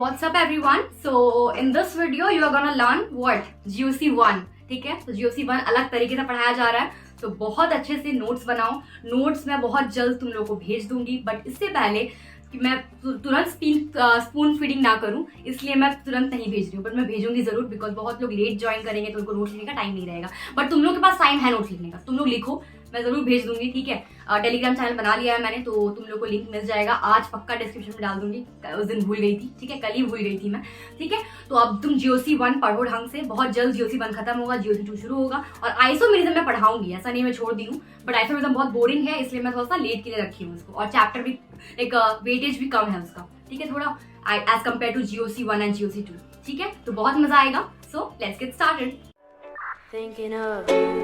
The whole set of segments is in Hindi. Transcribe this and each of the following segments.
What's up everyone? So in this video you are gonna learn what? GOC1, ठीक है? तो GOC1 अलग तरीके से पढ़ाया जा रहा है, तो बहुत अच्छे से नोट्स बनाओ। नोट्स मैं बहुत जल्द तुम लोगों को भेज दूंगी, बट इससे पहले कि मैं तुरंत स्पून फीडिंग ना करूं, इसलिए मैं तुरंत नहीं भेज रही हूँ, बट मैं भेजूंगी जरूर, बिकॉज बहुत लोग लेट ज्वाइन करेंगे तो उनको नोट्स लिखने का टाइम नहीं रहेगा। बट तुम लोग के पास टाइम है नोट्स लिखने का, तुम लोग लिखो, मैं जरूर भेज दूंगी, ठीक है? टेलीग्राम चैनल बना लिया है मैंने, तो तुम लोग को लिंक मिल जाएगा। आज पक्का डिस्क्रिप्शन में डाल दूंगी, उस दिन भूल गई थी, ठीक है? कल ही भूल गई थी मैं, ठीक है? तो अब तुम GOC1 पढ़ो ढंग से, बहुत जल्द GOC1 खत्म होगा, GOC2 शुरू होगा। और आइसोमेरिज्म मैं पढ़ाऊंगी, ऐसा नहीं मैं छोड़ दी हूँ, बट आइसोमेरिज्म बहुत बोरिंग है, इसलिए मैं थोड़ा सा लेट के लिए रखी हूँ उसको, और चैप्टर भी एक वेटेज भी कम है उसका, ठीक है? थोड़ा as compare to GOC1 and GOC2, ठीक है? तो बहुत मजा आएगा। So let's get started. Thinking of you.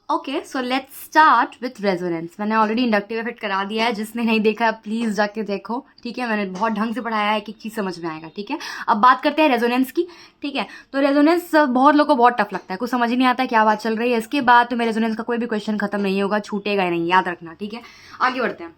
Okay, so let's start with resonance. मैंने ऑलरेडी इंडक्टिव इफेक्ट करा दिया है, जिसने नहीं देखा प्लीज जाके देखो, ठीक है? मैंने बहुत ढंग से पढ़ाया है, एक एक चीज समझ में आएगा, ठीक है? अब बात करते हैं रेजोनेंस की, ठीक है? तो रेजोनेंस बहुत लोगों को बहुत टफ लगता है, कुछ समझ ही नहीं आता है क्या बात चल रही है। इसके बाद तुम्हें रेजोनेंस का कोई भी क्वेश्चन खत्म नहीं होगा, छूटेगा ही नहीं, याद रखना, ठीक है? आगे बढ़ते हैं।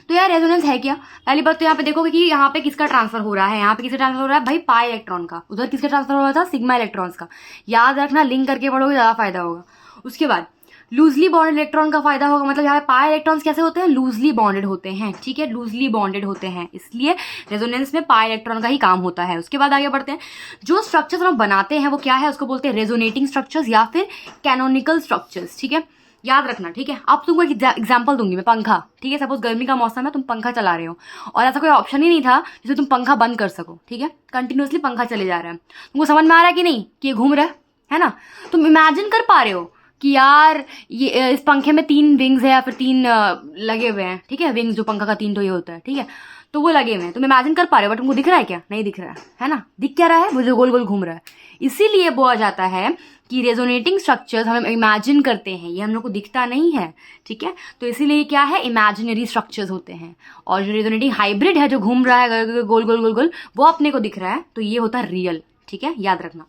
तो यार रेजोनेंस है क्या? पहली बात तो यहाँ पे देखोगे कि यहाँ पे किसका ट्रांसफर हो रहा है, यहाँ पे किसका ट्रांसफर हो रहा है भाई? पाई इलेक्ट्रॉन का। उधर किसका ट्रांसफर हो रहा था? सिग्मा इलेक्ट्रॉन्स का। याद रखना, लिंक करके पढ़ोगे ज्यादा फायदा होगा। उसके बाद लूजली बॉन्डेड इलेक्ट्रॉन का फायदा होगा, मतलब यहाँ पे पाई इलेक्ट्रॉन्स कैसे होते हैं? लूजली बॉन्डेड होते हैं, ठीक है? लूजली बॉन्डेड होते हैं, इसलिए रेजोनेंस में पाई इलेक्ट्रॉन का ही काम होता है। उसके बाद आगे बढ़ते हैं। जो स्ट्रक्चर्स हम बनाते हैं वो क्या है? उसको बोलते हैं रेजोनेटिंग स्ट्रक्चर्स या फिर कैनोनिकल स्ट्रक्चर्स, ठीक है? याद रखना, ठीक है? अब तुमको एक एग्जांपल दूंगी मैं, पंखा, ठीक है? सपोज गर्मी का मौसम है, तुम पंखा चला रहे हो और ऐसा कोई ऑप्शन ही नहीं था जिससे तुम पंखा बंद कर सको, ठीक है? कंटिन्यूअसली पंखा चले जा रहा है, तुमको समझ में आ रहा है कि नहीं कि ये घूम रहा है ना? तुम इमेजिन कर पा रहे हो कि यार ये इस पंखे में 3 विंग्स है या फिर 3 लगे हुए हैं, ठीक है? विंग्स जो पंखा का 3 तो ये होता है, ठीक है? तो वो लगे हुए हैं, तुम इमेजिन कर पा रहे हो, बट तुमको दिख रहा है क्या? नहीं दिख रहा है ना? दिख क्या रहा है? वो जो गोल गोल घूम रहा है। इसीलिए बोला जाता है कि रेजोनेटिंग स्ट्रक्चर्स हम इमेजिन करते हैं, ये हम लोग को दिखता नहीं है, ठीक है? तो इसीलिए क्या है? इमेजिनरी स्ट्रक्चर्स होते हैं। और जो रेजोनेटिंग हाइब्रिड है, जो घूम रहा है गोल गोल गोल गोल, वो अपने को दिख रहा है, तो ये होता है रियल, ठीक है? याद रखना।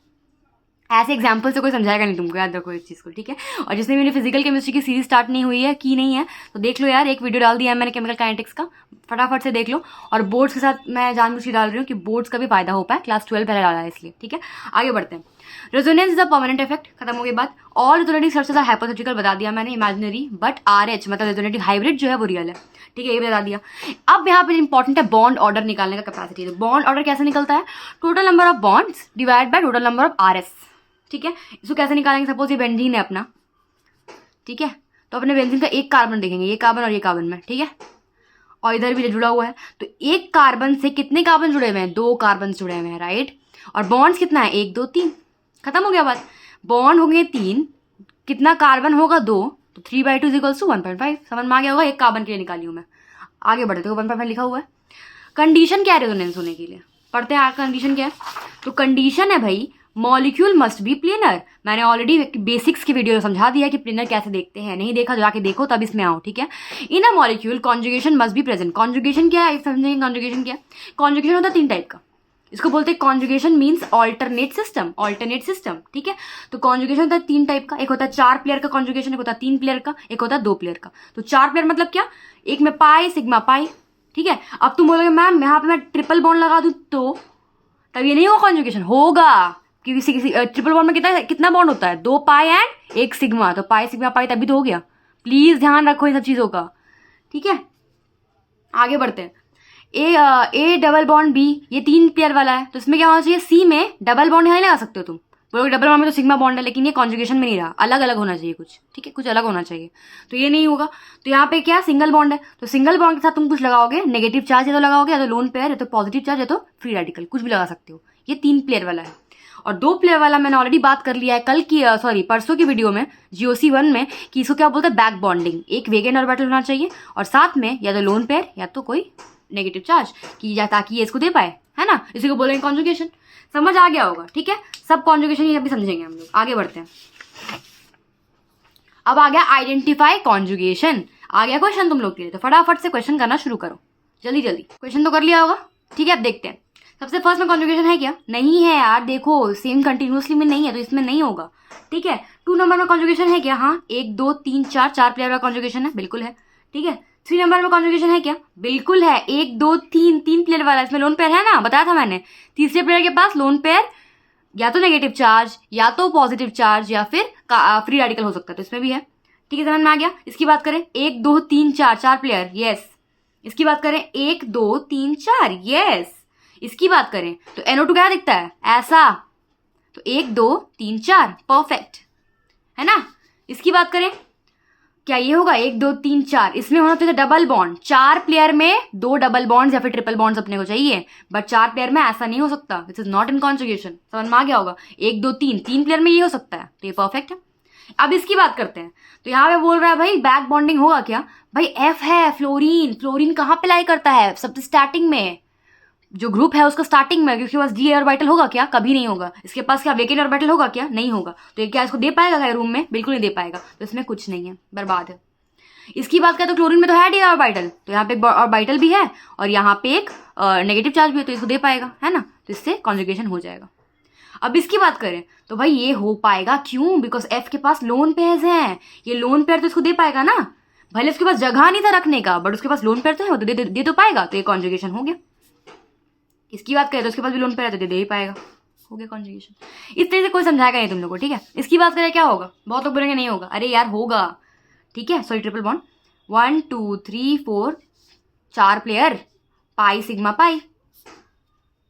ऐसे एग्जाम्पल से कोई समझाएगा नहीं तुमको, याद रखो इस चीज़ को, ठीक है? और जिसने मेरी फिजिकल केमिस्ट्री की सीरीज स्टार्ट नहीं हुई है, की नहीं है, तो देख लो यार, एक वीडियो डाल दिया है मैंने केमिकल काइनेटिक्स का, फटाफट से देख लो। और बोर्ड्स के साथ मैं जानबूझ के डाल रही हूँ कि बोर्ड्स का भी फायदा हो पाए, क्लास 12 पहले डाला है इसलिए, ठीक है? आगे बढ़ते हैं। Resonance is a permanent effect, खत्म हो गई बात। और रेजोनेटिंग स्ट्रक्चर्स आर हाइपोथेटिकल, बता दिया मैंने, इमेजिनरी, बट RH मतलब रेजोनेटिंग हाइब्रिड जो है वो रियल है, ठीक है? ये बता दिया। अब यहाँ पे इंपॉर्टेंट है बॉन्ड ऑर्डर निकालने का कैपेसिटी। तो बॉन्ड ऑर्डर कैसे निकलता है? Total number of bonds divide by total number of RS, ठीक है? इसको कैसे निकालेंगे? सपोज ये बेंजीन है अपना, ठीक है? तो अपने बेंजीन का एक कार्बन देखेंगे, ये कार्बन और ये कार्बन में, ठीक है? और इधर भी जुड़ा हुआ है, तो एक कार्बन से कितने कार्बन जुड़े हुए हैं? 2 कार्बन जुड़े हुए हैं, राइट? और बॉन्ड्स कितना है? 1 2 3, खत्म हो गया बात। बॉन्ड होंगे 3, कितना कार्बन होगा? 2, तो 3/2 = 1.5। समझ में आ गया होगा? एक कार्बन के लिए निकाली हूँ मैं। आगे बढ़ते, तो 1.5 लिखा हुआ है। कंडीशन क्या है रेजोनेंस होने के लिए? पढ़ते हैं कंडीशन क्या है। तो कंडीशन है भाई, मॉलिक्यूल मस्ट बी प्लेनर। मैंने ऑलरेडी बेसिक्स की वीडियो समझा दिया कि प्लेनर कैसे देखते हैं, नहीं देखा जाके देखो, तब इसमें आओ, ठीक है? In a molecule conjugation must be present. Conjugation क्या है समझेंगे? कॉन्जुगेशन क्या है? कॉन्जुगेशन होता है 3 टाइप का, इसको बोलते हैं conjugation means alternate system, alternate system, ठीक है? तो कॉन्जुगेशन होता है 3 टाइप का, एक होता है 4 प्लेयर का कॉन्जुगेशन, एक होता है 3 प्लेयर का, एक होता है 2 प्लेयर का। तो 4 प्लेयर मतलब क्या? एक में पाई सिग्मा पाई, ठीक है? अब तुम बोलोगे मैम यहाँ पे मैं ट्रिपल बॉन्ड लगा दूं तो तब ये नहीं होगा कॉन्जुगेशन? होगा, क्योंकि किसी ट्रिपल बॉन्ड में कितना बॉन्ड होता है? 2 पाई एंड 1 सिग्मा, तो पाई सिग्मा पाई तभी तो हो गया। प्लीज ध्यान रखो इन सब चीजों का, ठीक है? आगे बढ़ते हैं। ए डबल बॉन्ड बी, ये 3 पेयर वाला है, तो इसमें क्या होना चाहिए? सी में डबल बॉन्ड यहाँ लगा सकते हो तुम, बोलोगे डबल बॉन्ड में तो सिग्मा बॉन्ड है, लेकिन ये कॉन्जुगेशन में नहीं रहा, अलग अलग होना चाहिए कुछ, ठीक है? कुछ अलग होना चाहिए, तो ये नहीं होगा। तो यहाँ पे क्या? सिंगल बॉन्ड है, तो सिंगल बॉन्ड के साथ तुम कुछ लगाओगे, नेगेटिव चार्ज या तो लगाओगे, या तो लोन पेयर, या तो पॉजिटिव चार्ज, या तो फ्री रेडिकल, कुछ भी लगा सकते हो। ये 3 प्लेयर वाला है। और 2 प्लेयर वाला मैंने ऑलरेडी बात कर लिया है कल की, परसों की वीडियो में, GOC1 में, कि इसको क्या बोलते हैं? Back bonding. एक वेगेन ऑर्बिटल होना चाहिए और साथ में या तो लोन पेयर या तो कोई नेगेटिव चार्ज, कि ताकि ये इसको दे पाए, है ना? इसी को बोलेंगे कॉन्जुगेशन। समझ आ गया होगा, ठीक है? सब कॉन्जुगेशन ये अभी समझेंगे हम लोग। आगे बढ़ते हैं। अब आ गया आइडेंटिफाई कॉन्जुगेशन, आ गया क्वेश्चन तुम लोग के लिए, तो फटाफट से क्वेश्चन करना शुरू करो, जल्दी जल्दी। क्वेश्चन तो कर लिया होगा, ठीक है? अब देखते हैं। सबसे फर्स्ट में कॉन्जुगेशन है क्या? नहीं है यार, देखो सेम कंटिन्यूसली में नहीं है, तो इसमें नहीं होगा, ठीक है? 2 नंबर में कॉन्जुगेशन है क्या? हाँ, 1 2 3 4 प्लेयर का कॉन्जुगेशन है, बिल्कुल है, ठीक है। 3 नंबर में कॉन्जुगेशन है क्या? बिल्कुल है, 1 2 3 3 प्लेयर वाला, इसमें लोन पेयर है ना, बताया था मैंने। तीसरे प्लेयर के पास लोन पेयर या तो नेगेटिव चार्ज या तो पॉजिटिव चार्ज या फिर फ्री रेडिकल हो सकता है, तो इसमें भी है। ठीक है, समझ में आ गया। इसकी बात करें 1 2 3 4 4 प्लेयर, यस। इसकी बात करें 1 2 3 4, यस। इसकी बात करें तो NO2 क्या दिखता है ऐसा, तो 1 2 3 4, परफेक्ट है ना। इसकी बात करें क्या ये होगा 1 2 3 4, इसमें होना चाहिए डबल बॉन्ड। 4 प्लेयर में 2 डबल बॉन्ड्स या फिर ट्रिपल बॉन्ड्स अपने को चाहिए, बट 4 प्लेयर में ऐसा नहीं हो सकता, this is not in conjugation. समझ में आ गया होगा। 1 2 3 3 प्लेयर में ये हो सकता है, तो ये परफेक्ट है। अब इसकी बात करते हैं, तो यहाँ पे बोल रहा है भाई बैक बॉन्डिंग होगा क्या? भाई F है फ्लोरीन, फ्लोरीन कहाँ पे लाई करता है? सबसे स्टार्टिंग में, जो ग्रुप है उसका स्टार्टिंग में, उसके पास d ऑर्बिटल होगा क्या? कभी नहीं होगा। इसके पास क्या वेकेंट ऑर्बिटल होगा क्या? नहीं होगा। तो ये क्या इसको दे पाएगा क्या रूम में? बिल्कुल नहीं दे पाएगा, तो इसमें कुछ नहीं है, बर्बाद है। इसकी बात करें तो क्लोरीन में तो है डी ऑर्बिटल, तो यहाँ पे एक ऑर्बिटल भी है और यहाँ पे एक नेगेटिव चार्ज भी है, तो इसको दे पाएगा, है ना, तो इससे कॉन्जुगेशन हो जाएगा। अब इसकी बात करें तो भाई ये हो पाएगा क्यों? बिकॉज F के पास लोन पेयर्स हैं, ये लोन पेयर तो इसको दे पाएगा ना, भले उसके पास जगह नहीं था रखने का, बट उसके पास लोन पेयर तो है, वो तो दे तो पाएगा, तो ये कॉन्जुगेशन हो गया। इसकी बात करें तो उसके पास भी लोन पेयर है, तो दे ही पाएगा, हो गया कॉन्जुगेशन। इस तरह से कोई समझाएगा नहीं तुम लोग को, ठीक है। इसकी बात करें क्या होगा? बहुत लोग बोलेंगे नहीं होगा, अरे यार होगा, ठीक है। Sorry, triple bond 1 2 3 4 4 player, pi sigma pi,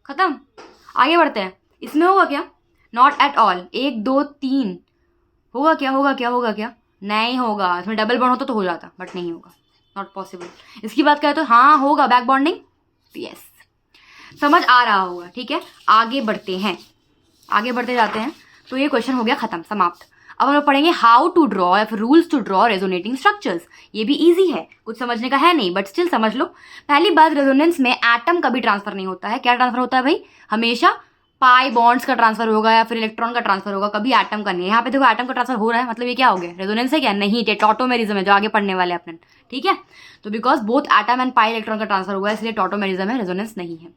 खत्म। आगे बढ़ते हैं, इसमें होगा क्या? Not at all. 1 2 3 होगा क्या? होगा क्या? होगा क्या? नहीं होगा। इसमें डबल बॉन्ड होता तो हो जाता, बट नहीं होगा, नॉट पॉसिबल। इसकी बात करें तो हाँ होगा बैक बॉन्डिंग, यस। समझ आ रहा होगा, ठीक है। आगे बढ़ते हैं, आगे बढ़ते जाते हैं। तो ये क्वेश्चन हो गया खत्म, समाप्त। अब हम लोग पढ़ेंगे हाउ टू ड्रॉ या फिर rules to draw resonating structures. ये भी इजी है, कुछ समझने का है नहीं, बट स्टिल समझ लो। पहली बात, रेजोनेंस में एटम कभी ट्रांसफर नहीं होता है। क्या ट्रांसफर होता है भाई? हमेशा पाई बॉन्ड्स का ट्रांसफर होगा या फिर इलेक्ट्रॉन का ट्रांसफर होगा, कभी एटम का नहीं है। यहाँ पे देखो एटम का ट्रांसफर हो रहा है, मतलब ये क्या हो गया? रेजोनेंस है क्या? नहीं, ये टॉटोमेरिज्म है, जो आगे पढ़ने वाले अपन, ठीक है। तो because both atom and pi electron का ट्रांसफर हुआ है, इसलिए टॉटोमेरिज्म है, रेजोनेंस नहीं है।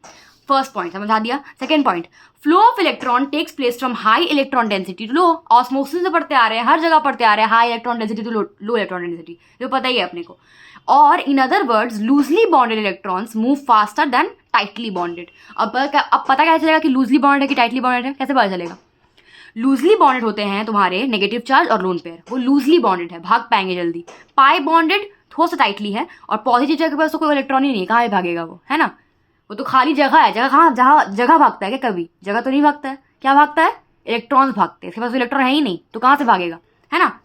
फर्स्ट पॉइंट समझा दिया। Second point, flow of electron takes place from high electron density to low. Osmosis से पढ़ते आ रहे हैं, हर जगह पढ़ते आ रहे हैं, high electron density to low electron density, जो पता ही है अपने को। और in other words, loosely bonded electrons move faster than tightly bonded. अब पता कैसे चलेगा कि लूजली बॉन्डेड है कि टाइटली बॉन्डेड है? कैसे पता चलेगा? लूजली बॉन्डेड होते हैं तुम्हारे नेगेटिव चार्ज और लोन पेयर, वो लूजली बॉन्डेड है, भाग पाएंगे जल्दी। पाई बॉन्डेड थोड़ा सा टाइटली है, और पॉजिटिव चार्ज के पास तो कोई इलेक्ट्रॉन ही नहीं, कहाँ भागेगा वो, है ना, वो तो खाली जगह है। जगह कहाँ, जहाँ जगह भागता है क्या? कभी जगह तो नहीं भागता है। क्या भागता है? इलेक्ट्रॉन्स भागते हैं, इसके पास इलेक्ट्रॉन है ही नहीं, तो कहाँ से भागेगा, है ना।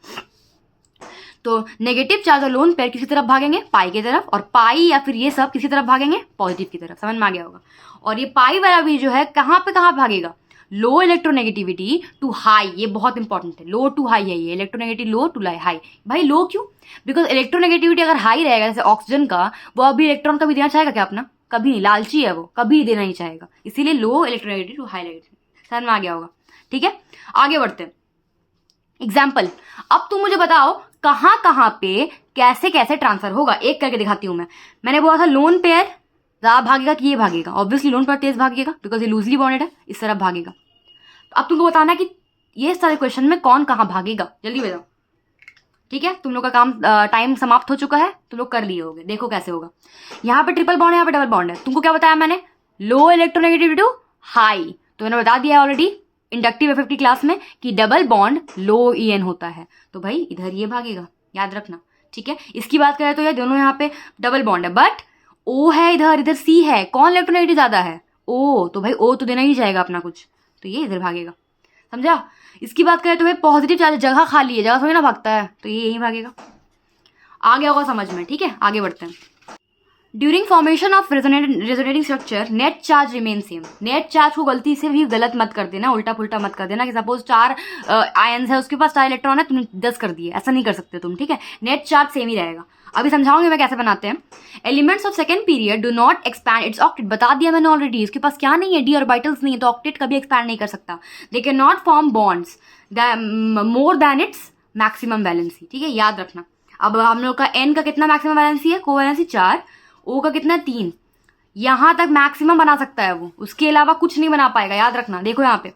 तो नेगेटिव चार्ज और लोन पेयर किसी तरफ भागेंगे? पाई की तरफ, और पाई या फिर ये सब किसी तरफ भागेंगे? पॉजिटिव की तरफ। समझ में आ गया होगा। और ये पाई वाला भी जो है कहाँ पे कहाँ भागेगा? लो इलेक्ट्रोनेगेटिविटी टू हाई, ये बहुत इंपॉर्टेंट है, लो टू हाई है ये, इलेक्ट्रोनेगेटिव लो टू हाई। भाई लो क्यों? बिकॉज इलेक्ट्रोनेगेटिविटी अगर हाई रहेगा, जैसे ऑक्सीजन का, वो अभी इलेक्ट्रॉन कभी देना चाहेगा क्या अपना? कभी नहीं, लालची है वो, कभी देना नहीं चाहेगा, इसीलिए लो इलेक्ट्रोनेगेटिव टू हाई इलेक्ट्रोनेगेटिव। समझ में आ गया होगा, ठीक है। आगे बढ़ते हैं, एग्जाम्पल। अब तुम मुझे बताओ कहाँ कहाँ पे कैसे कैसे ट्रांसफर होगा, एक करके दिखाती हूँ मैं। मैंने बोला था लोन पेयर ज्यादा भागेगा कि ये भागेगा? ऑब्वियसली लोन पेयर तेज भागेगा, बिकॉज ये लूजली बॉन्डेड है, इस तरफ भागेगा। तो अब तुमको बताना कि ये सारे क्वेश्चन में कौन कहाँ भागेगा, जल्दी बताओ, ठीक है। तुम लोग का काम टाइम समाप्त हो चुका है, तुम लोग कर लिए होगे। देखो कैसे होगा। यहाँ पे ट्रिपल बॉन्ड है, यहाँ पे डबल बॉन्ड है। तुमको क्या बताया मैंने? लो इलेक्ट्रोनेगेटिविटी टू हाई, तो मैंने बता दिया ऑलरेडी इंडक्टिव इफेक्ट की क्लास में कि डबल बॉन्ड लो EN होता है, तो भाई इधर ये भागेगा, याद रखना, ठीक है। इसकी बात करें तो ये दोनों यहाँ पे डबल बॉन्ड है, बट O है इधर, इधर C है, कौन इलेक्ट्रोनेगेटिव ज्यादा है? O, तो भाई O तो देना ही जाएगा अपना कुछ, तो ये इधर भागेगा, समझा। इसकी बात करें तो भाई पॉजिटिव चार्ज, जगह खाली है, जगह थोड़ी ना भागता है, तो ये यही भागेगा। आ गया होगा समझ में, ठीक है। आगे बढ़ते हैं। During formation of resonating structure net charge remain same. Net charge को गलती से भी गलत मत कर देना, उल्टा पुल्टा मत कर देना कि सपोज 4 आयन्स है, उसके पास 4 इलेक्ट्रॉन है, तुमने 10 कर दिए, ऐसा नहीं कर सकते तुम, ठीक है। नेट चार्ज सेम ही रहेगा। अभी समझाऊंगी मैं कैसे बनाते हैं। Elements of second period do not expand it's octet, बता दिया मैंने ऑलरेडी, इसके पास क्या नहीं है? डी ऑर्बिटल्स नहीं है, तो ऑक्टेट कभी एक्सपैंड नहीं कर सकता। They can not form bonds more than its maximum valency, ठीक है, याद रखना। अब हम लोग का N का कितना मैक्सिमम वैलेंसी है? कोवैलेंसी 4, O का कितना 3, यहाँ तक मैक्सिमम बना सकता है वो, उसके अलावा कुछ नहीं बना पाएगा, याद रखना। देखो यहाँ पे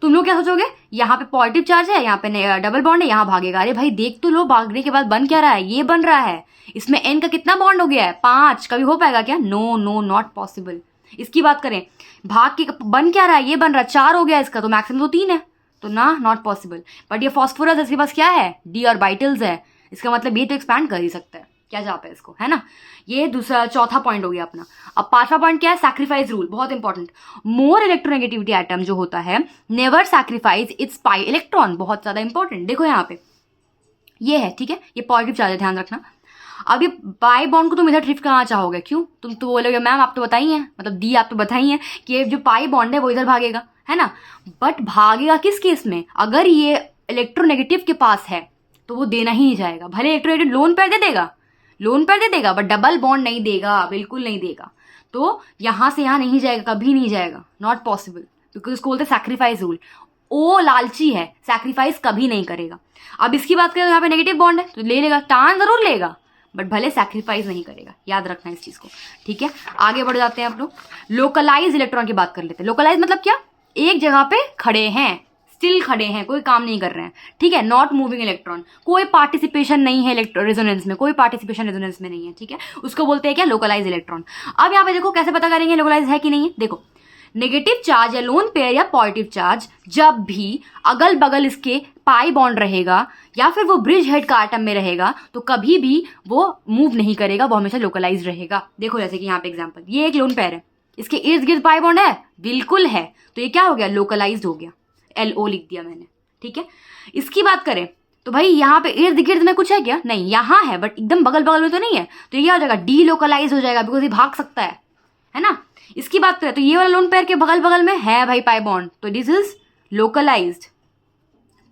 तुम लोग क्या सोचोगे, यहाँ पे पॉजिटिव चार्ज है, यहाँ पे डबल बॉन्ड है, यहाँ भागेगा। अरे भाई देख तो लो, भागने के बाद बन क्या रहा है, ये बन रहा है। इसमें n का कितना बॉन्ड हो गया है, 5। कभी हो पाएगा क्या, नो नो नॉट पॉसिबल। इसकी बात करें, भाग के बन क्या रहा है, ये बन रहा है, 4 हो गया इसका, तो मैक्सिमम तो 3 है, तो ना नॉट पॉसिबल। बट ये फॉस्फोरस इसके पास क्या है, डी ऑर्बिटल्स है, इसका मतलब ये तो एक्सपैंड कर ही सकता है, क्या चाप है इसको, है ना। ये दूसरा चौथा पॉइंट हो गया अपना। अब 5वां पॉइंट क्या है, सैक्रिफाइस रूल, बहुत इंपॉर्टेंट। मोर इलेक्ट्रोनेगेटिविटी एटम जो होता है never sacrifice it's pi electron, बहुत ज्यादा इंपॉर्टेंट। देखो यहाँ पे ये है, ठीक है, ये पॉजिटिव चार्ज है, ध्यान रखना। अब ये पाई बॉन्ड को तुम इधर शिफ्ट करना चाहोगे, क्यों, तुम तो बोलोगे मैम आप तो बताई हैं, मतलब डी आप तो बताई हैं कि ये जो पाई बॉन्ड है वो इधर भागेगा, है ना। बट भागेगा किस केस में, अगर ये इलेक्ट्रोनेगेटिव के पास है तो वो देना ही नहीं जाएगा। भले इलेक्ट्रोनेगेटिव लोन पेयर दे देगा, बट डबल बॉन्ड नहीं देगा, बिल्कुल नहीं देगा। तो यहां से यहां नहीं जाएगा, कभी नहीं जाएगा, नॉट पॉसिबल, बिकॉज उसको बोलते हैं सैक्रिफाइस रूल। ओ लालची है, सैक्रिफाइस कभी नहीं करेगा। अब इसकी बात करें तो यहाँ पे नेगेटिव बॉन्ड है तो ले लेगा, टान जरूर लेगा, बट भले सैक्रिफाइस नहीं करेगा, याद रखना इस चीज को, ठीक है। आगे बढ़ जाते हैं आप लोग, लोकलाइज इलेक्ट्रॉन की बात कर लेते हैं। लोकलाइज मतलब क्या, एक जगह पे खड़े हैं, स्टिल खड़े हैं, कोई काम नहीं कर रहे हैं, ठीक है। नॉट मूविंग इलेक्ट्रॉन, कोई पार्टिसिपेशन नहीं है रेजोनेंस में, कोई पार्टिसिपेशन रेजोनेंस में नहीं है, ठीक है, उसको बोलते हैं क्या, लोकलाइज इलेक्ट्रॉन। अब यहाँ पे देखो कैसे पता करेंगे लोकलाइज है कि नहीं है। देखो नेगेटिव चार्ज या लोन पेयर या पॉजिटिव चार्ज जब भी अगल बगल इसके पाई बॉन्ड रहेगा या फिर वो ब्रिज हेड का आटम में रहेगा तो कभी भी वो मूव नहीं करेगा, वो हमेशा लोकलाइज रहेगा। देखो जैसे कि यहाँ पे एग्जांपल, ये एक लोन पेयर है, इसके इर्द गिर्द पाई बॉन्ड है, बिल्कुल है, तो ये क्या हो गया, लोकलाइज्ड हो गया, LO लिख दिया मैंने, ठीक है। इसकी बात करें तो भाई यहाँ पे इर्द गिर्द में कुछ है क्या, नहीं, यहाँ है बट एकदम बगल बगल में तो नहीं है, तो ये क्या हो जाएगा, डी लोकलाइज हो जाएगा, बिकॉज ये भाग सकता है ना। इसकी बात करें तो ये वाला लोन पेयर के बगल बगल में है भाई पाई बॉन्ड, तो दिस इज लोकलाइज्ड,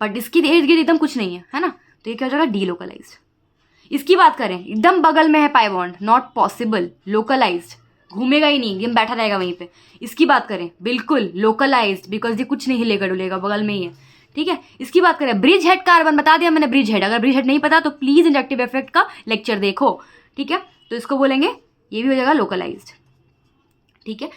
बट इसकी इर्द गिर्द एकदम कुछ नहीं है ना, तो ये क्या हो जाएगा, डी लोकलाइज्ड। इसकी बात करें एकदम बगल में है pi bond, not possible, localised, घूमेगा ही नहीं, गेम बैठा रहेगा वहीं पे। इसकी बात करें बिल्कुल लोकलाइज्ड, बिकॉज ये कुछ नहीं हिलेगा डुलेगा, बगल में ही है, ठीक है। इसकी बात करें ब्रिज हेड कार्बन, बता दिया मैंने ब्रिज हेड, अगर ब्रिज हेड नहीं पता तो प्लीज इंडक्टिव इफेक्ट का लेक्चर देखो, ठीक है। तो इसको बोलेंगे ये भी हो जाएगा लोकलाइज्ड, ठीक है।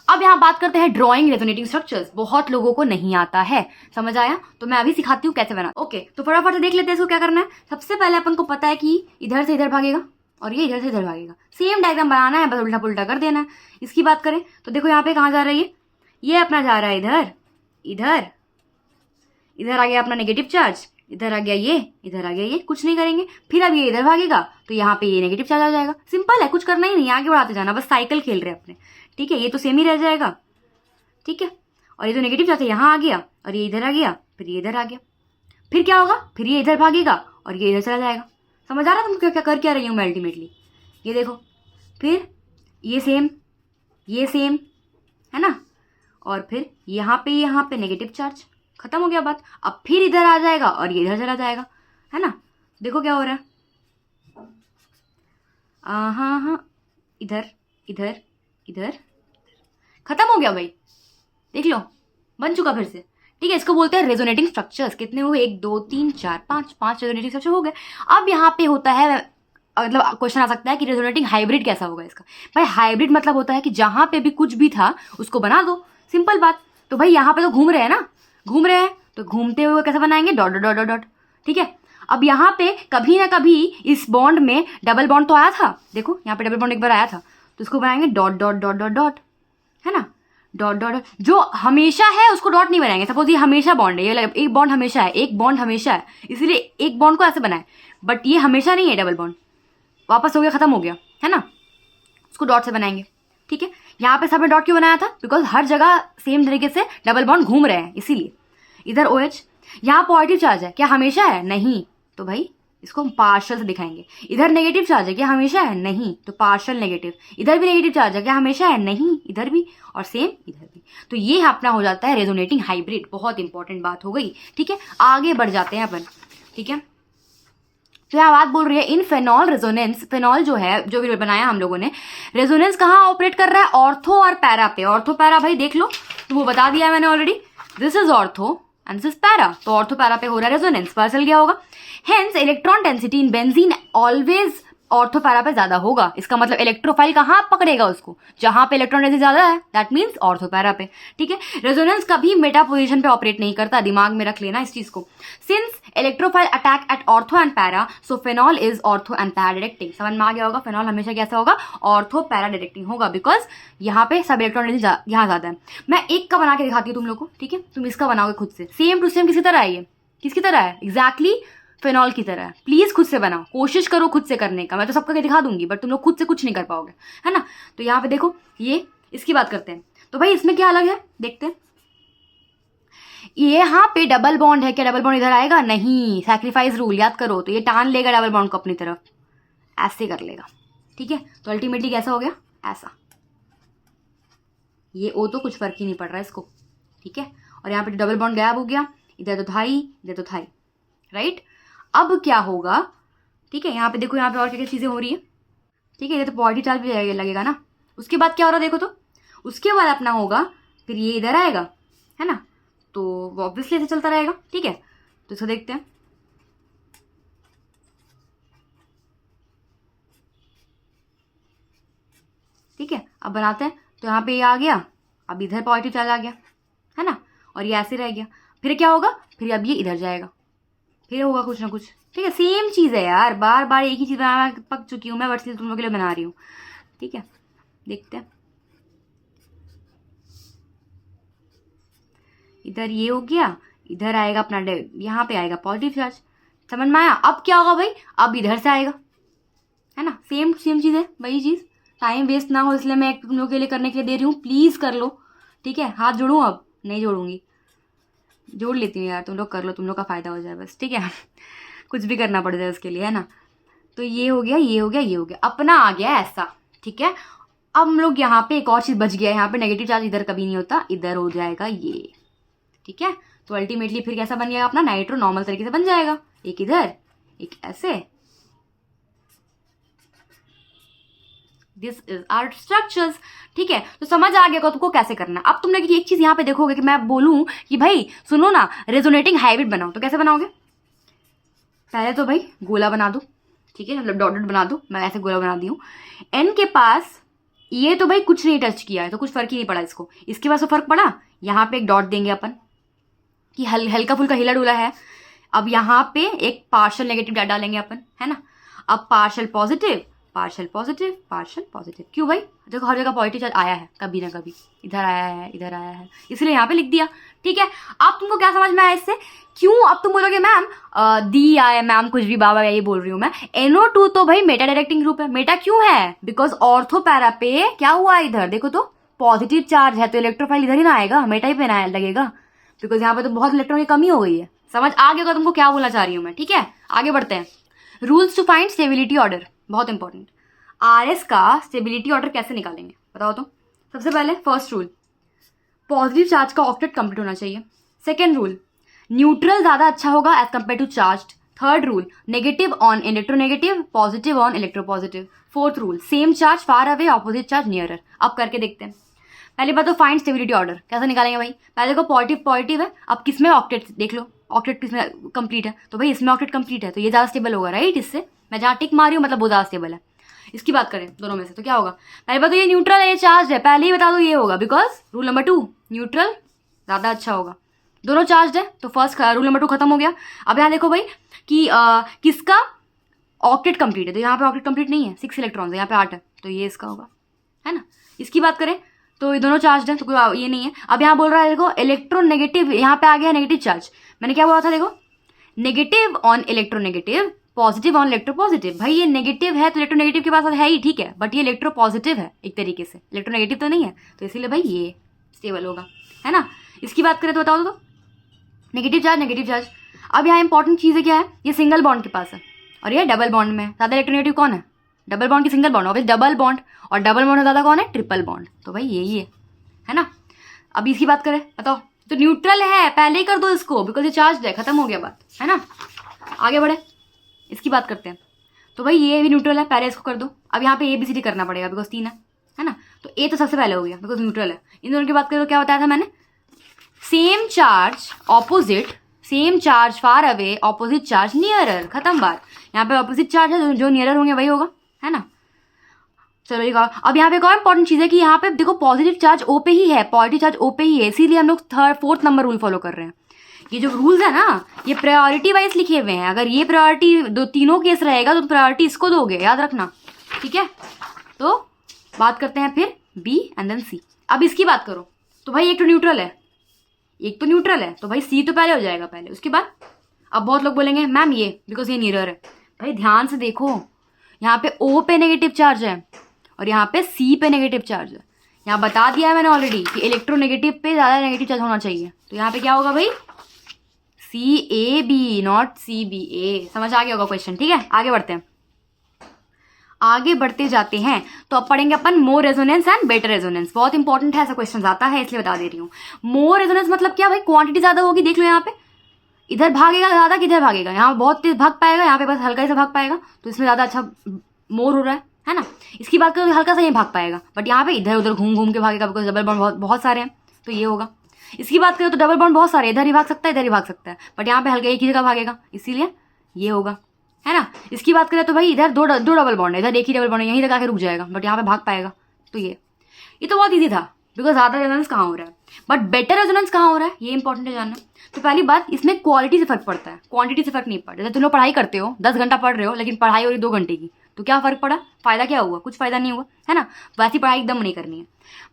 अब यहाँ बात करते हैं ड्राइंग रेजोनेटिंग स्ट्रक्चर्स, बहुत लोगों को नहीं आता है, समझ आया, तो मैं अभी सिखाती हूँ कैसे बना। ओके, तो फटाफट से देख लेते हैं इसको क्या करना है। सबसे पहले अपन को पता है कि इधर से इधर भागेगा और ये इधर से इधर भागेगा, सेम डायग्राम बनाना है, बस उल्टा पुल्टा कर देना है। इसकी बात करें तो देखो यहाँ पे कहाँ जा रहा है, ये अपना जा रहा है इधर, इधर इधर आ गया अपना नेगेटिव चार्ज, इधर आ गया ये, इधर आ गया ये, कुछ नहीं करेंगे। फिर अब ये इधर भागेगा तो यहाँ पे ये नेगेटिव चार्ज आ जाएगा, सिंपल है, कुछ करना ही नहीं, आगे बढ़ाते जाना, बस साइकिल खेल रहे हैं अपने, ठीक है। ये तो सेम ही रह जाएगा, ठीक है। और ये जो नेगेटिव चार्ज है यहाँ आ गया और ये इधर आ गया, फिर ये इधर आ गया, फिर क्या होगा, फिर ये इधर भागेगा और ये इधर चला जाएगा। समझ आ रहा है तुम क्या कर क्या रही हूँ मैं अल्टीमेटली, ये देखो, फिर ये सेम है ना, और फिर यहाँ पे नेगेटिव चार्ज, खत्म हो गया बात। अब फिर इधर आ जाएगा और ये इधर चला जाएगा, है ना। देखो क्या हो रहा है, हाँ, इधर इधर इधर, खत्म हो गया भाई, देख लो बन चुका फिर से, ठीक है। इसको बोलते हैं रेजोनेटिंग स्ट्रक्चर्स। कितने हुए, 1 2 3 4 5 रेजोनेटिंग स्ट्रक्चर हो गए। अब यहाँ पे होता है, मतलब क्वेश्चन आ सकता है कि रेजोनेटिंग हाइब्रिड कैसा होगा इसका। भाई हाइब्रिड मतलब होता है कि जहां पे भी कुछ भी था उसको बना दो, सिंपल बात। तो भाई यहाँ पे तो घूम रहे हैं ना, घूम रहे हैं तो घूमते हुए कैसे बनाएंगे, डॉट डॉट डॉट डॉट, ठीक है। अब यहाँ पे कभी ना कभी इस बॉन्ड में डबल बॉन्ड तो आया था, देखो यहाँ पे डबल बॉन्ड एक बार आया था, तो इसको बनाएंगे dot dot dot dot dot, है ना, डॉट डॉट। जो हमेशा है उसको डॉट नहीं बनाएंगे, सपोज ये हमेशा बॉन्ड है, ये एक बॉन्ड हमेशा है, एक बॉन्ड हमेशा है, इसीलिए एक बॉन्ड को ऐसे बनाए, बट ये हमेशा नहीं है डबल बॉन्ड, वापस हो गया, खत्म हो गया, है ना, उसको डॉट से बनाएंगे, ठीक है। यहाँ पे सबने डॉट क्यों बनाया था, बिकॉज हर जगह सेम तरीके से डबल बॉन्ड घूम रहे हैं, इसीलिए। इधर OH, यहाँ पॉजिटिव चार्ज है, क्या हमेशा है, नहीं, तो भाई इसको हम पार्शियल से दिखाएंगे। इधर नेगेटिव चार्ज है, क्या हमेशा है, नहीं, तो पार्शियल नेगेटिव। इधर भी नेगेटिव चार्ज है, क्या हमेशा है, नहीं, इधर भी, और सेम इधर भी। तो ये अपना हो जाता है रेजोनेटिंग हाइब्रिड, बहुत इंपॉर्टेंट बात हो गई, ठीक है। आगे बढ़ जाते हैं अपन, ठीक है। तो यहाँ बात बोल रही है इन फेनॉल रेजोनेंस, फेनॉल जो है, जो भी बनाया हम लोगों ने, रेजोनेंस कहाँ ऑपरेट कर रहा है, ऑर्थो और पैरा पे। ऑर्थो पैरा भाई देख लो, तो वो बता दिया है मैंने already, this is ortho and this is para, तो ऑर्थो पैरा पे हो रहा है रेजोनेंस, पता चल गया होगा। Hence electron density in benzene always ortho para पे ज्यादा होगा। इसका मतलब इलेक्ट्रोफाइल कहाँ पकड़ेगा उसको, जहां पे इलेक्ट्रॉन डेंसिटी ज्यादा है, दैट मीन्स ऑर्थो पैरा पे। ठीक है, रेजोनेंस कभी मेटा पोजीशन पे ऑपरेट नहीं करता, दिमाग में रख लेना इस चीज को। Since electrophile attack at ortho and para, so phenol is ortho and para directing. समझ में आ गया होगा, फेनॉल हमेशा कैसा होगा, ऑर्थो पैरा डायरेक्टिंग होगा, बिकॉज यहाँ पे सब इलेक्ट्रॉन डेंसिटी यहाँ ज्यादा है। मैं एक का बना के दिखाती हूँ तुम लोग को, ठीक है, तुम इसका बनाओगे खुद से, सेम टू सेम किसी तरह है, ये किसकी तरह है, एग्जैक्टली फेनॉल की तरह है। प्लीज खुद से बनाओ, कोशिश करो खुद से करने का, मैं तो सबका दिखा दूंगी बट तुम लोग खुद से कुछ नहीं कर पाओगे, है ना। तो यहाँ पे देखो, ये इसकी बात करते हैं, तो भाई इसमें क्या अलग है देखते हैं। ये यहाँ पे डबल बॉन्ड है, क्या डबल बॉन्ड इधर आएगा, नहीं, सैक्रिफाइस रूल याद करो, तो ये टान लेगा डबल बॉन्ड को अपनी तरफ, ऐसे कर लेगा, ठीक है। तो अल्टीमेटली कैसा हो गया, ऐसा, ये ओ तो कुछ फर्क ही नहीं पड़ रहा है इसको, ठीक है। और यहाँ पे डबल बॉन्ड गायब हो गया, इधर तो थाई, इधर तो थाई, राइट। अब क्या होगा, ठीक है, यहाँ पे देखो, यहाँ पे और क्या क्या चीजें हो रही है, ठीक है, ये तो पॉजिटिव चार्ज भी लगेगा ना। उसके बाद क्या हो रहा है देखो, तो उसके बाद अपना होगा, फिर ये इधर आएगा, है ना, तो वो ऑब्वियसली ऐसे चलता रहेगा, ठीक है। तो इसको देखते हैं, ठीक है, अब बनाते हैं। तो यहाँ पे ये आ गया, अब इधर पॉजिटिव चार्ज आ गया, है ना, और ये ऐसे रह गया। फिर क्या होगा, फिर अब ये इधर जाएगा, फिर होगा कुछ ना कुछ, ठीक है। सेम चीज़ है यार, बार बार एक ही चीज़ बनाना पक चुकी हूँ मैं, बट तुम लोगों के लिए बना रही हूँ, ठीक है। देखते हैं, इधर ये हो गया, इधर आएगा अपना यहाँ पे आएगा पॉजिटिव चार्ज, समझ में आया। अब क्या होगा भाई, अब इधर से आएगा, है ना, सेम सेम चीज़ है, वही चीज़। टाइम वेस्ट ना हो इसलिए मैं तुम लोगों के लिए करने के लिए दे रही हूँ, प्लीज़ कर लो, ठीक है। हाथ जोड़ूँ, अब नहीं जोड़ूंगी, जोड़ लेती हूँ यार, तुम लोग कर लो, तुम लोग का फ़ायदा हो जाए बस, ठीक है। कुछ भी करना पड़ जाए उसके लिए, है ना। तो ये हो गया, ये हो गया, ये हो गया, अपना आ गया ऐसा, ठीक है। अब हम लोग यहाँ पे एक और चीज़ बच गया, यहाँ पे नेगेटिव चार्ज इधर कभी नहीं होता, इधर हो जाएगा ये, ठीक है। तो अल्टीमेटली फिर कैसा बन जाएगा अपना नाइट्रो, नॉर्मल तरीके से बन जाएगा, एक इधर, एक ऐसे। दिस इज आर स्ट्रक्चर्स, ठीक है। तो समझ आ गया तुमको कैसे करना। अब तुम लोग एक चीज यहाँ पे देखोगे कि मैं बोलूँ कि भाई सुनो ना, रेजोनेटिंग हाइब्रिड बनाओ, तो कैसे बनाओगे। पहले तो भाई गोला बना दो, ठीक है, मतलब डॉट डॉट बना दो, मैं ऐसे गोला बना दी हूँ। एन के पास ये तो भाई कुछ नहीं टच किया है, तो कुछ फर्क ही नहीं पड़ा इसको। इसके पास तो फर्क पड़ा, यहाँ पे एक डॉट देंगे अपन कि हल्का फुल्का हिला डुला है। अब यहाँ पे एक पार्शियल नेगेटिव डालेंगे अपन, है ना। अब partial positive, partial positive, partial positive, क्यों भाई, देखो हर जगह पॉजिटिव चार्ज आया है कभी ना कभी, इधर आया है, इधर आया है, इसलिए यहाँ पे लिख दिया, ठीक है। अब तुमको क्या समझ में आया इससे, क्यों। अब तुम बोलोगे मैम दी आए, मैम कुछ भी, बाबा यही बोल रही हूँ मैं। NO2 तो भाई मेटा डायरेक्टिंग ग्रुप है, मेटा क्यों है, बिकॉज ऑर्थो पैरा पे क्या हुआ, इधर देखो तो पॉजिटिव चार्ज है, तो इलेक्ट्रोफाइल इधर ही ना आएगा, मेटा ही पे ना लगेगा, बिकॉज यहाँ पे तो बहुत इलेक्ट्रॉन की कमी हो गई है। समझ आ गया तुमको क्या बोलना चाह रही हूँ मैं, ठीक है। आगे बढ़ते हैं, rules to find stability order, बहुत इंपॉर्टेंट। RS का स्टेबिलिटी ऑर्डर कैसे निकालेंगे बताओ तो। सबसे पहले फर्स्ट रूल, पॉजिटिव चार्ज का ऑक्टेट कंप्लीट होना चाहिए। सेकेंड रूल, न्यूट्रल ज्यादा अच्छा होगा as compared to charged. Third rule, negative on electronegative, positive on electropositive. Fourth rule, same charge far away, opposite charge nearer. अब करके देखते हैं। पहली बात तो फाइंड स्टेबिलिटी ऑर्डर कैसे निकालेंगे भाई। पहले को पॉजिटिव पॉजिटिव है, अब किसमें ऑक्टेट देख लो, ऑक्टेट किसमें कंप्लीट है, तो भाई इसमें ऑक्टेट कंप्लीट है, तो ये ज्यादा स्टेबल होगा, राइट। इससे मैं जहाँ टिक मारी हूँ मतलब वो ज्यादा स्टेबल है। इसकी बात करें दोनों में से तो क्या होगा, पहले बात तो ये न्यूट्रल है, ये चार्ज है, पहले ही बता दो ये होगा, बिकॉज रूल नंबर 2 न्यूट्रल ज्यादा अच्छा होगा। दोनों चार्ज है तो फर्स्ट रूल नंबर 2 खत्म हो गया। अब यहाँ देखो भाई कि किसका ऑक्टेट कंप्लीट है, तो यहाँ पे ऑक्टेट कंप्लीट नहीं है, 6 इलेक्ट्रॉन है, यहाँ पे 8 है, तो ये इसका होगा, है ना। इसकी बात करें तो ये दोनों चार्ज है, तो कोई ये नहीं है। अब यहाँ बोल रहा है देखो इलेक्ट्रोनेगेटिव, यहाँ पे आ गया नेगेटिव चार्ज, मैंने क्या बोला था देखो, negative on electronegative, positive on electropositive. भाई ये नेगेटिव है तो इलेक्ट्रोनेगेटिव के पास है ही, ठीक है, बट ये इलेक्ट्रोपॉजिटिव है एक तरीके से, इलेक्ट्रोनेगेटिव तो नहीं है, तो इसीलिए भाई ये स्टेबल होगा, है ना। इसकी बात करें तो बताओ तो नेगेटिव चार्ज, नेगेटिव चार्ज। अब यहाँ इंपॉर्टेंट चीज़ क्या है, ये सिंगल बॉन्ड के पास है और ये डबल बॉन्ड में। ज़्यादा इलेक्ट्रोनेगेटिव कौन है, डबल बॉन्ड की single bond, obviously double bond, और डबल बॉन्ड ज़्यादा कौन है, ट्रिपल बॉन्ड, तो भाई यही है ना। अब इसकी बात करें बताओ, तो न्यूट्रल है, पहले ही कर दो इसको, बिकॉज ये चार्ज है, खत्म हो गया बात, है ना। आगे बढ़े, इसकी बात करते हैं। तो भाई ये भी न्यूट्रल है, पहले इसको कर दो। अब यहाँ पे ABCD करना पड़ेगा बिकॉज 3 है ना, तो A तो सबसे पहले हो गया बिकॉज न्यूट्रल है। इन दोनों की बात करें तो क्या बताया था मैंने, same charge opposite, same charge far away, opposite charge nearer, खत्म बात। यहाँ पे ऑपोजिट चार्ज है, जो नियरर होंगे वही होगा, है ना। चलो एक और, अब यहाँ पे एक और इंपॉर्टेंट चीज़ है कि यहाँ पे देखो पॉजिटिव चार्ज O पे ही है, पॉजिटिव चार्ज O पे ही है, इसीलिए हम लोग फोर्थ नंबर रूल फॉलो कर रहे हैं। ये जो रूल्स है ना, ये प्रायोरिटी वाइज लिखे हुए हैं। अगर ये प्रायोरिटी दो तीनों केस रहेगा तो प्रायोरिटी इसको दोगे, याद रखना, ठीक है। तो बात करते हैं फिर B एंड देन C। अब इसकी बात करो तो भाई एक तो न्यूट्रल है, एक तो न्यूट्रल है, तो भाई C तो पहले हो जाएगा पहले, उसके बाद। अब बहुत लोग बोलेंगे मैम ये बिकॉज ये मिरर है। भाई ध्यान से देखो, यहाँ पे O पे नेगेटिव चार्ज है और यहाँ पे C पे नेगेटिव चार्ज है। यहाँ बता दिया है मैंने ऑलरेडी कि इलेक्ट्रोनेगेटिव पे ज़्यादा नेगेटिव चार्ज होना चाहिए। तो यहाँ पे क्या होगा भाई, CAB नॉट CBA। समझ आ गया होगा क्वेश्चन, ठीक है। आगे बढ़ते हैं, आगे बढ़ते जाते हैं। तो अब पढ़ेंगे अपन more resonance and better resonance. बहुत इंपॉर्टेंट है, ऐसा क्वेश्चन आता है इसलिए बता दे रही हूँ। मोर रेजोनेंस मतलब क्या भाई, क्वांटिटी ज़्यादा होगी। देख लो यहाँ पे इधर भागेगा ज़्यादा, किधर भागेगा, यहाँ बहुत तेज भाग पाएगा, यहाँ पे बस हल्का सा भाग पाएगा, तो इसमें ज़्यादा अच्छा मोर हो रहा है ना। इसकी बात करो तो हल्का सा ही भाग पाएगा, बट यहाँ पे इधर उधर घूम घूम के भागेगा बिकॉज डबल बॉन्ड बहुत सारे हैं, तो ये होगा। इसकी बात करें तो डबल बॉन्ड बहुत सारे, इधर ही भाग सकता है इधर ही भाग सकता है, बट यहाँ पे हल्का एक ही जगह भागेगा, इसीलिए ये होगा, है ना। इसकी बात करें तो भाई इधर दो डबल बॉन्ड है, इधर एक ही डबल बॉन्ड है, यहीं तक आके रुक जाएगा, बट यहाँ पे भाग पाएगा, तो ये तो बहुत ईजी था बिकॉज ज़्यादा रेजोनेंस कहाँ हो रहा है। बट बेटर रेजोनेंस कहाँ हो रहा है, ये इंपॉर्टेंट है जानना। तो पहली बात, इसमें क्वालिटी से फर्क पड़ता है, क्वांटिटी से फर्क नहीं पड़ता। जैसे तुम लोग पढ़ाई करते हो, 10 घंटा पढ़ रहे हो, लेकिन पढ़ाई हो रही 2 घंटे की, तो क्या फर्क पड़ा, फायदा क्या हुआ, कुछ फायदा नहीं हुआ, है ना। वैसी पढ़ाई एकदम नहीं करनी है।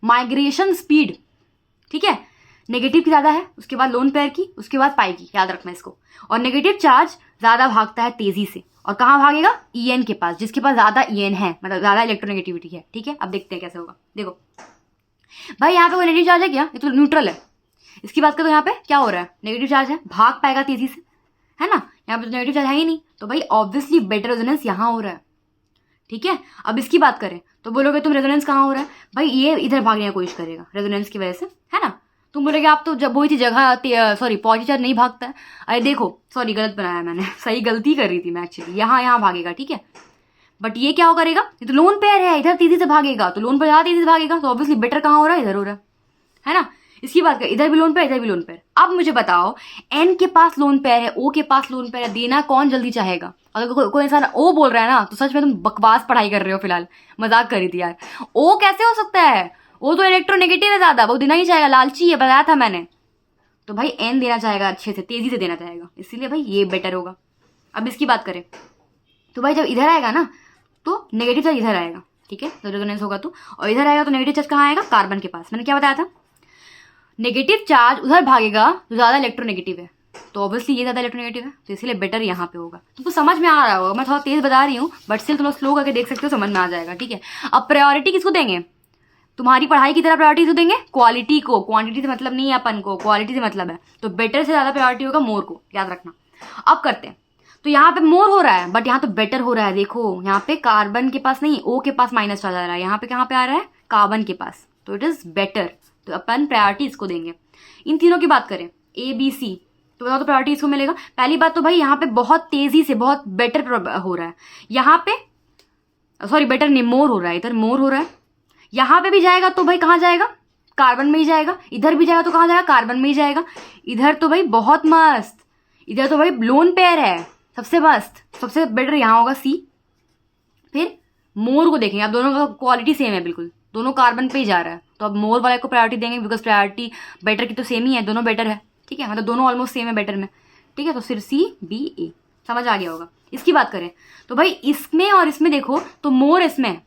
माइग्रेशन स्पीड, ठीक है, नेगेटिव की ज़्यादा है, उसके बाद लोन पेयर की, उसके बाद पाई की, याद रखना इसको। और नेगेटिव चार्ज ज़्यादा भागता है तेजी से, और कहाँ भागेगा, EN के पास, जिसके पास ज़्यादा EN है, मतलब ज़्यादा इलेक्ट्रोनेगेटिविटी है, ठीक है। अब देखते हैं कैसे होगा। देखो भाई यहाँ पे कोई नेगेटिव चार्ज है क्या, ये तो न्यूट्रल है। इसकी बात करें तो यहाँ पे क्या हो रहा है, नेगेटिव चार्ज है, भाग पाएगा तेजी से, है ना। यहाँ पे तो नेगेटिव चार्ज है ही नहीं, तो भाई ऑब्वियसली बेटर रेजोनेंस यहाँ हो रहा है, ठीक है। अब इसकी बात करें तो बोलोगे तुम रेजोनेंस कहाँ हो रहा है, भाई ये इधर भागने की कोशिश करेगा रेजोनेंस की वजह से, है ना। तुम बोलोगे आप तो जब वही थी जगह, सॉरी पॉजिटिव चार्ज नहीं भागता है। अरे देखो सॉरी गलत बनाया मैंने, सही गलती कर रही थी मैं एक्चुअली, यहाँ भागेगा, ठीक है। बट ये क्या करेगा, ये तो लोन पेयर है, इधर तेजी से भागेगा, तो लोन पेयर ज़्यादा तेजी से भागेगा, तो ऑब्वियसली बेटर कहाँ हो रहा है, इधर हो रहा है ना। इसकी बात करें, इधर भी लोन पेयर, इधर भी लोन पेयर। अब मुझे बताओ, N के पास लोन पेयर है, O के पास लोन पेयर है, देना कौन जल्दी चाहेगा। अगर कोई इंसान O बोल रहा है ना, तो सच में तुम बकवास पढ़ाई कर रहे हो, फिलहाल मजाक कर रही थी यार। O कैसे हो सकता है, O तो इलेक्ट्रोनेगेटिव है ज़्यादा, वो देना ही चाहेगा, लालची है, बताया था मैंने। तो भाई N देना चाहेगा, अच्छे से तेजी से देना चाहेगा, इसीलिए भाई ये बेटर होगा। अब इसकी बात करें तो भाई जब इधर आएगा ना तो नेगेटिव चार्ज इधर आएगा, ठीक है, तो रेजोनेंस होगा तो, और इधर आएगा तो नेगेटिव चार्ज कहाँ आएगा, कार्बन के पास। मैंने क्या बताया था, नेगेटिव चार्ज उधर भागेगा जो ज़्यादा इलेक्ट्रोनेगेटिव है, तो ऑब्वियसली ये ज़्यादा इलेक्ट्रोनेगेटिव है, तो इसीलिए बेटर यहाँ पे होगा। तुमको समझ में आ रहा होगा, मैं थोड़ा तेज बता रही हूँ, बट स्टिल तुम लोग स्लो करके देख सकते हो, समझ में आ जाएगा, ठीक है। अब प्रायोरिटी किसको देंगे, तुम्हारी पढ़ाई की तरह प्रायोरिटी तो देंगे क्वालिटी को, क्वांटिटी से मतलब नहीं है अपन को, क्वालिटी से मतलब है, तो बेटर से ज़्यादा प्रायोरिटी होगा मोर को, याद रखना। अब करते हैं, तो यहाँ पे मोर हो रहा है बट यहाँ तो बेटर हो रहा है। देखो यहाँ पे कार्बन के पास नहीं, O के पास माइनस चार्ज आ रहा है, यहाँ पे कहाँ पे आ रहा है, कार्बन के पास, तो इट इज बेटर, तो अपन प्रायोरिटी इसको देंगे। इन तीनों की बात करें ABC, तो बताओ तो प्रायोरिटी इसको मिलेगा। पहली बात तो भाई यहाँ पे बहुत तेजी से बहुत बेटर हो रहा है, यहाँ पे सॉरी बेटर नहीं, मोर हो रहा है, इधर मोर हो रहा है। यहाँ पे भी जाएगा तो भाई कहाँ जाएगा, कार्बन में ही जाएगा, इधर भी जाएगा तो कहाँ जाएगा, कार्बन में ही जाएगा। इधर तो भाई बहुत मस्त, इधर तो भाई लोन पेयर है, सबसे मस्त, सबसे बेटर यहाँ होगा C। फिर मोर को देखेंगे, अब दोनों का क्वालिटी सेम है बिल्कुल, दोनों कार्बन पे ही जा रहा है, तो अब मोर वाले को प्रायोरिटी देंगे बिकॉज प्रायोरिटी बेटर की तो सेम ही है, दोनों बेटर है, ठीक है, मतलब दोनों ऑलमोस्ट सेम है बेटर में, ठीक है। तो सिर्फ CBA, समझ आ गया होगा। इसकी बात करें तो भाई इसमें और इसमें देखो तो मोर इसमें है,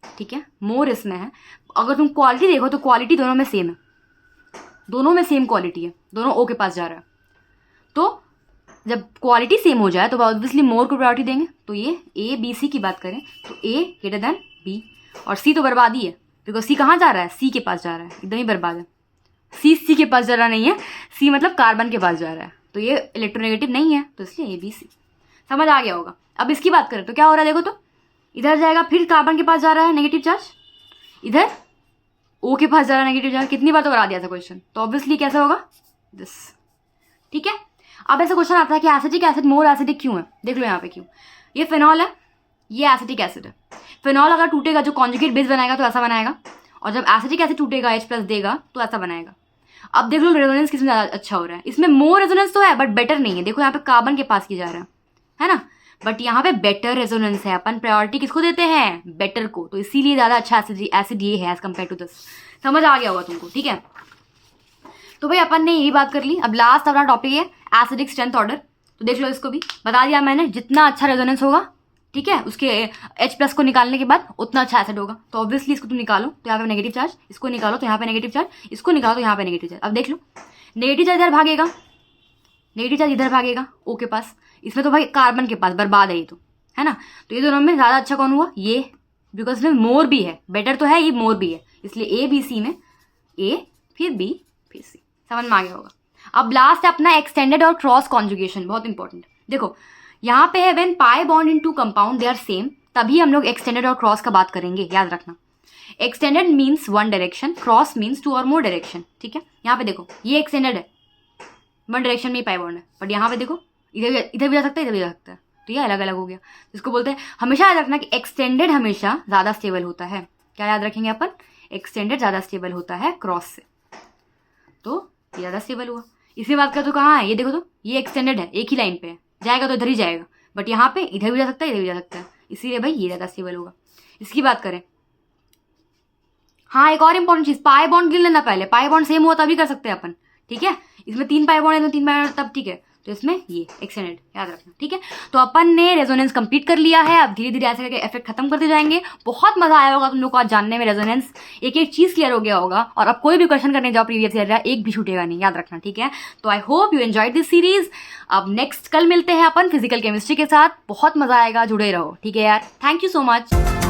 ठीक है, मोर इसमें है। अगर तुम क्वालिटी देखो तो क्वालिटी दोनों में सेम है, दोनों में सेम क्वालिटी है, दोनों O के पास जा रहा है। तो जब क्वालिटी सेम हो जाए तो ऑब्वियसली मोर को प्रायोरिटी देंगे। तो ये ABC की बात करें तो A ग्रेटर देन B, और C तो बर्बादी है बिकॉज C कहाँ जा रहा है, C के पास जा रहा है, एकदम ही बर्बाद है। C के पास जा रहा नहीं है, C मतलब कार्बन के पास जा रहा है, तो ये इलेक्ट्रोनेगेटिव नहीं है, तो इसलिए ABC। समझ आ गया होगा। अब इसकी बात करें तो क्या हो रहा है, देखो तो इधर जाएगा, फिर कार्बन के पास जा रहा है नेगेटिव चार्ज, इधर O के पास जा रहा है नेगेटिव चार्ज। कितनी बार तो करा दिया था क्वेश्चन, तो ऑब्वियसली कैसा होगा दिस, ठीक है। अब ऐसा क्वेश्चन आता है कि एसिटिक एसिड मोर एसिडिक क्यों है, देख लो यहाँ पे क्यों, ये फिनॉल है, ये एसिटिक एसिड है। फिनॉल अगर टूटेगा जो कॉन्जुगेट बेस बनाएगा तो ऐसा बनाएगा, और जब एसिटिक एसिड टूटेगा H+ देगा तो ऐसा बनाएगा। अब देख लो रेजोनेंस किसमें ज़्यादा अच्छा हो रहा है, इसमें मोर रेजोनेंस तो है बट बेटर नहीं है। देखो यहाँ पे कार्बन के पास की जा रहा है ना, बट यहाँ पे बेटर रेजोनेंस है, अपन प्रायोरिटी किसको देते हैं, बेटर को, तो इसीलिए ज़्यादा अच्छा एसिड ये है एज कम्पेयर टू दिस। समझ आ गया होगा तुमको, ठीक है। तो भाई अपन ने यही बात कर ली। अब लास्ट अपना टॉपिक है एसिडिक स्ट्रेंथ ऑर्डर, तो देख लो इसको भी बता दिया मैंने, जितना अच्छा रेजोनेंस होगा, ठीक है, उसके H+ को निकालने के बाद उतना अच्छा एसिड होगा। तो ऑब्वियसली इसको तुम निकालो तो यहाँ पे नेगेटिव चार्ज, इसको निकालो तो यहाँ पे नेगेटिव चार्ज, इसको निकालो तो यहाँ पे नेगेटिव चार्ज। अब देख लो नेगेटिव चार्ज इधर भागेगा, नेगेटिव चार्ज इधर भागेगा O के पास, इसमें तो भाई कार्बन के पास बर्बाद है ये तो, है ना। तो ये दोनों में ज़्यादा अच्छा कौन हुआ, ये, बिकॉज इसमें मोर भी है, बेटर तो है, ये मोर भी है, इसलिए A B C में A फिर B फिर C। समझ में आ गया होगा। अब लास्ट है अपना एक्सटेंडेड और क्रॉस कॉन्जुगेशन, बहुत इंपॉर्टेंट। देखो यहाँ पे है when pi bond in two compound they are same, तभी हम लोग एक्सटेंडेड और क्रॉस का बात करेंगे, याद रखना। Extended means one direction, cross means 2 और मोर डायरेक्शन, ठीक है। यहाँ पे देखो ये एक्सटेंडेड है, वन डायरेक्शन में ही पाई बॉन्ड है, बट यहाँ पे देखो इधर भी जा सकता है, इधर भी जा सकता है, तो ये अलग अलग हो गया। इसको बोलते हैं, हमेशा याद रखना कि एक्सटेंडेड हमेशा ज़्यादा स्टेबल होता है। क्या याद रखेंगे अपन, एक्सटेंडेड ज़्यादा स्टेबल होता है क्रॉस से, तो ये ज़्यादा स्टेबल हुआ। इसी बात का तो कहाँ है, ये देखो तो ये एक्सटेंडेड है, एक ही लाइन पे है, जाएगा तो इधर ही जाएगा, बट यहाँ पे इधर भी जा सकता है, इधर भी जा सकता है, इसीलिए भाई ये ज़्यादा स्टेबल होगा। इसकी बात करें, हाँ एक और इंपॉर्टेंट चीज़, पाई बॉन्ड गिन लेना पहले, पाई बॉन्ड सेम हुआ तभी कर सकते हैं अपन, ठीक है। इसमें 3 पाई बॉन्ड है, इसमें 3 पाई बॉन्ड तब ठीक है, तो इसमें ये एक्सटेंडेड याद रखना, ठीक है। तो अपन ने रेजोनेंस कंप्लीट कर लिया है। अब धीरे धीरे ऐसे करके इफेक्ट खत्म करते जाएंगे। बहुत मजा आया होगा तुम लोग को आज जानने में, रेजोनेंस एक एक चीज़ क्लियर हो गया होगा। और अब कोई भी क्वेश्चन करने जाओ प्रीवियस ईयर, एक भी छूटेगा नहीं, याद रखना, ठीक है। तो I hope you enjoyed this series. अब नेक्स्ट कल मिलते हैं अपन फिजिकल केमिस्ट्री के साथ, बहुत मजा आएगा, जुड़े रहो, ठीक है यार। Thank you so much.